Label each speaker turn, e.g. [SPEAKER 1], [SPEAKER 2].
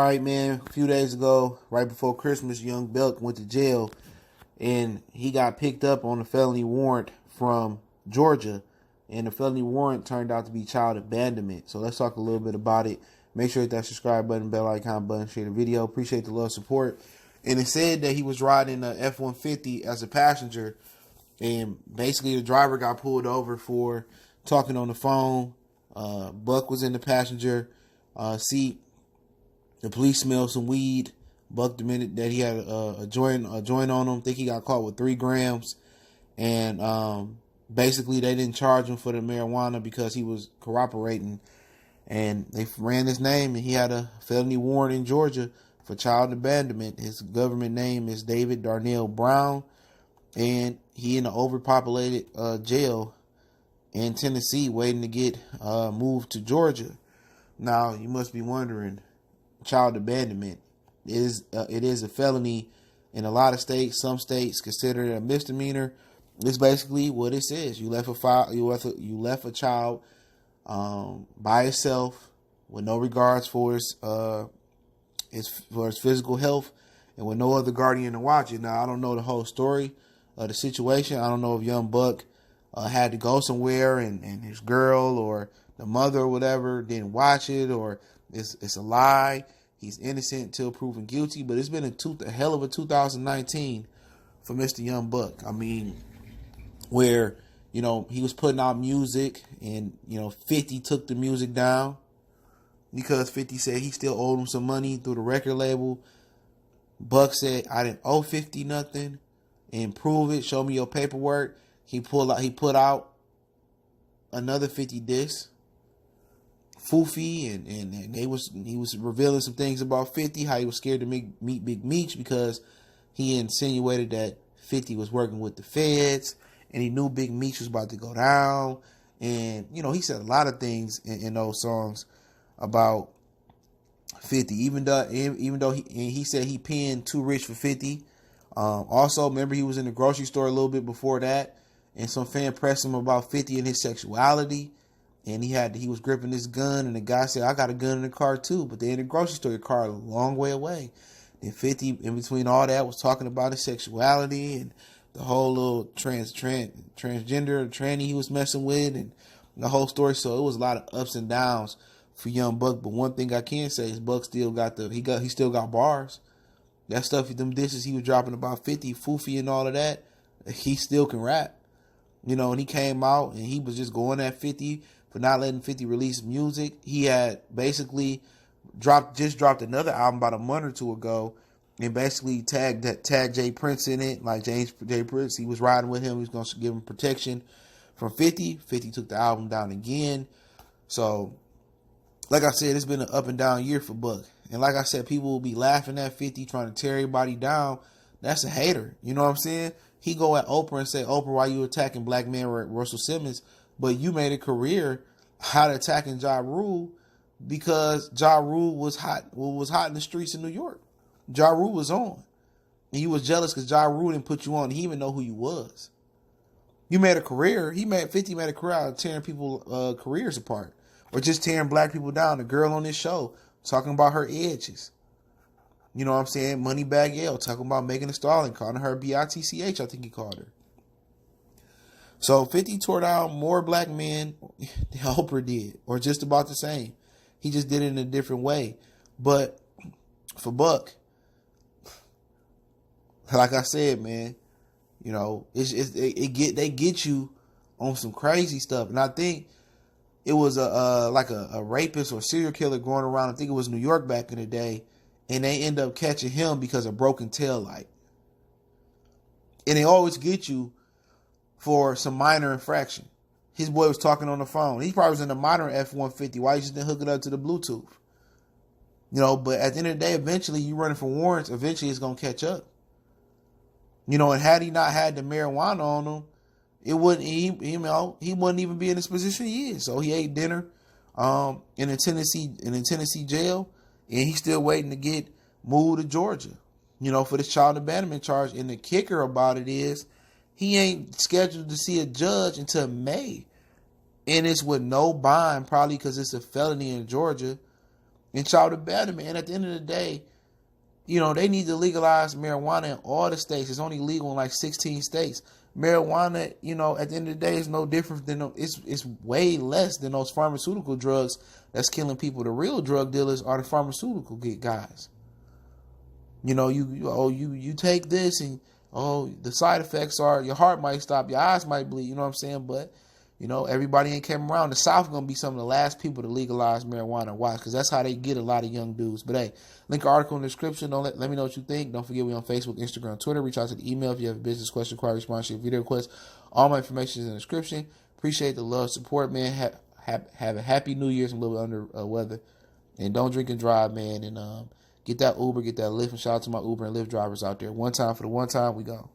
[SPEAKER 1] right, man. A few days ago, right before Christmas, young Belk went to jail, and he got picked up on a felony warrant from Georgia, and the felony warrant turned out to be child abandonment. So let's talk a little bit about it. Make sure you hit that subscribe button, bell icon button, share the video. Appreciate the love, support. And it said that he was riding a F-150 as a passenger, and basically the driver got pulled over for talking on the phone. Buck was in the passenger seat. The police smelled some weed. Buck admitted that he had a joint on him. I think he got caught with 3 grams. And basically they didn't charge him for the marijuana because he was cooperating. And they ran his name, and he had a felony warrant in Georgia for child abandonment. His government name is David Darnell Brown. And he in an overpopulated jail in Tennessee waiting to get moved to Georgia. Now, you must be wondering, child abandonment it is a felony in a lot of states. Some states consider it a misdemeanor. It's basically what it says. You left a child by itself with no regards for his physical health, and with no other guardian to watch it. Now, I don't know the whole story of the situation. I don't know if young Buck had to go somewhere and his girl or the mother or whatever didn't watch it, or it's a lie. He's innocent until proven guilty. But it's been a hell of a 2019 for Mr. Young Buck. I mean, where, he was putting out music, and, 50 took the music down because 50 said he still owed him some money through the record label. Buck said, I didn't owe 50 nothing, and prove it. Show me your paperwork. He put out another 50 discs. Fufi, and he was revealing some things about 50, how he was scared to meet Big Meech because he insinuated that 50 was working with the feds, and he knew Big Meech was about to go down. And he said a lot of things in those songs about 50, even though he said he penned Too Rich for 50. Also, remember, he was in the grocery store a little bit before that, and some fan pressed him about 50 and his sexuality. And he was gripping this gun, and the guy said, I got a gun in the car too. But they in the grocery store, your car a long way away. Then 50, in between all that, was talking about his sexuality and the whole little transgender, tranny he was messing with, and the whole story. So it was a lot of ups and downs for young Buck. But one thing I can say is Buck still he still got bars. That stuff, them dishes he was dropping about 50, Foofy and all of that, he still can rap. And he came out and he was just going at 50 for not letting 50 release music. He had basically dropped another album about a month or two ago, and basically tagged Jay Prince in it, like Jay Prince. He was riding with him. He was going to give him protection from 50. 50 took the album down again. So, like I said, it's been an up and down year for Buck. And like I said, people will be laughing at 50, trying to tear everybody down. That's a hater. You know what I'm saying? He go at Oprah and say, Oprah, why you attacking black men with Russell Simmons? But you made a career out of attacking Ja Rule because Ja Rule was hot in the streets in New York. Ja Rule was on. And you was jealous because Ja Rule didn't put you on. He didn't even know who you was. You made a career. 50 made a career out of tearing people careers apart. Or just tearing black people down. The girl on this show talking about her edges. You know what I'm saying? Moneybag L talking about Megan Thee Stallion, calling her B-I-T-C-H, I think he called her. So 50 tore down more black men than Oprah did, or just about the same. He just did it in a different way. But for Buck, like I said, man, they get you on some crazy stuff. And I think it was a rapist or serial killer going around. I think it was New York back in the day, and they end up catching him because of broken tail light. And they always get you for some minor infraction. His boy was talking on the phone. He probably was in a modern F-150. Why you just didn't hook it up to the Bluetooth? But at the end of the day, eventually you running for warrants. Eventually it's going to catch up. And had he not had the marijuana on him, it wouldn't. He wouldn't even be in this position he is. So he ate dinner in a Tennessee jail, and he's still waiting to get moved to Georgia. For this child abandonment charge. And the kicker about it is, he ain't scheduled to see a judge until May. And it's with no bond, probably because it's a felony in Georgia. And child abandonment. And at the end of the day, they need to legalize marijuana in all the states. It's only legal in like 16 states. Marijuana, at the end of the day, is no different than it's way less than those pharmaceutical drugs that's killing people. The real drug dealers are the pharmaceutical guys. You take this and the side effects are your heart might stop, your eyes might bleed. You know what I'm saying? But everybody ain't came around. The South gonna be some of the last people to legalize marijuana. Why? Because that's how they get a lot of young dudes. But hey, link article in the description. Let me know what you think. Don't forget we on Facebook, Instagram, Twitter. Reach out to the email if you have a business question, inquiry, response, video request. All my information is in the description. Appreciate the love, support, man. Have a happy New Year's. I'm a little bit under weather, and don't drink and drive, man. And get that Uber, get that Lyft. And shout out to my Uber and Lyft drivers out there. One time for the one time, we go.